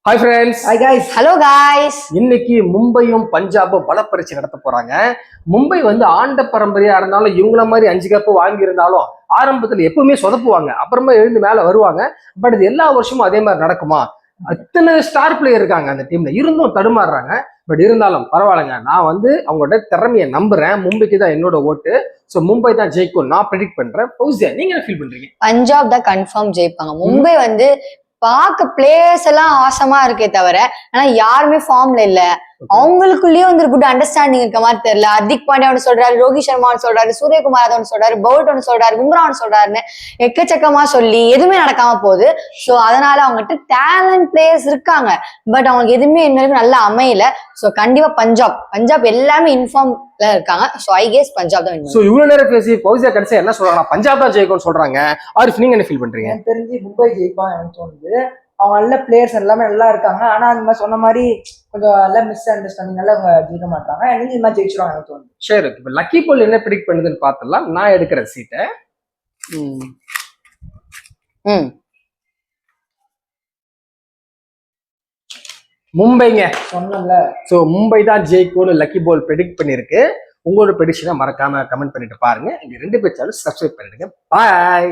Hi friends. Hi guys. Hello guys. இன்னைக்கு மும்பையும் பஞ்சாபும் பலப்பரீட்சை நடத்த போறாங்க. மும்பை வந்து ஆண்ட பரம்பரையா இருந்தாலும் இவங்கள மாதிரி 5 கப்பு வாங்கி இருந்தாலும் ஆரம்பத்துல எப்பவுமே சொதப்புவாங்க, அப்புறமா எழுந்து மேல வருவாங்க. பட் இது எல்லா வருஷமும் அதே மாதிரி நடக்குமா? அத்தனை ஸ்டார் பிளேயர் இருக்காங்க அந்த டீம்ல, இருந்தும் தடுமாறுறாங்க. பட் இருந்தாலும் பரவாயில்லைங்க, நான் வந்து அவங்களோட திறமையை நம்புறேன். மும்பைக்கு தான் என்னோட ஓட்டு. ஸோ மும்பை தான் ஜெயிக்கும் நான் ப்ரெடிக்ட் பண்றேன். ஃபௌசியா, நீங்க என்ன ஃபீல் பண்றீங்க? பஞ்சாப் தான் கன்ஃபார்ம் ஜெயிப்பாங்க. மும்பை வந்து பார்க்க பிளேயர்ஸ் எல்லாம் ஆசமா இருக்கே தவிர ஆனா யாருமே ஃபார்ம்ல இல்ல. அவங்களுக்குள்ளேயே வந்து ஒரு குட் அண்டர்ஸ்டாண்டிங் இருக்க மாதிரி தெரியல. ஹர்திக் பாண்டியா ஒன்று சொல்றாரு, ரோஹித் சர்மா ஒன்று சொல்றாரு, சூரியகுமார் ஒன்று சொல்றாரு, பவுட் ஒன்று சொல்றாரு, பும்ரா ஒன்று சொல்றாருன்னு எக்கச்சக்கமா சொல்லி எதுவுமே நடக்காம போகுது. ஸோ அதனால அவங்ககிட்ட டேலண்ட் பிளேயர்ஸ் இருக்காங்க, பட் அவங்களுக்கு எதுவுமே இன்னும் நல்லா அமையல. ஸோ கண்டிப்பா பஞ்சாப் எல்லாமே இன்ஃபார்ம்ல இருக்காங்க. ஸோ ஐ கெஸ் பஞ்சாப் தான். ஸோ இவ்வளவு நேரம் பேசி ஃபௌசியா கடைசியா என்ன சொல்றாங்க? பஞ்சாப் தான் ஜெயிக்கும்னு சொல்றாங்க. ஆரிஃப், நீங்க என்ன ஃபீல் பண்றீங்க? எனக்கு தெரிஞ்சு மும்பை ஜெயிப்பான் எனக்கு தோணுது. அவங்க நல்ல பிளேயர்ஸ் எல்லாமே நல்லா இருக்காங்க. ஆனா அந்த மாதிரி சொன்ன மாதிரி கொஞ்சம் நல்லா மிஸ் அண்டர்ஸ்டாண்டிங்னால அவங்க ஜெயிக்க மாட்டாங்க. எனக்கு இந்த மாதிரி ஜெயிச்சிருவாங்க எனக்கு தோணுது. சரி, இப்போ லக்கி போல் என்ன ப்ரெடிக்ட் பண்ணுதுன்னு பார்த்தலாம். நான் எடுக்கிற சீட்டை மும்பைங்க சொன்னல. ஸோ மும்பை தான் ஜெயிக்கும்னு லக்கி போல் ப்ரெடிக்ட் பண்ணியிருக்கு. உங்களோட ப்ரெடிக்ஷனை மறக்காம கமெண்ட் பண்ணிட்டு பாருங்க. இங்க 2 பேர் சேனல் சப்ஸ்கிரைப் பண்ணிடுங்க. பாய்.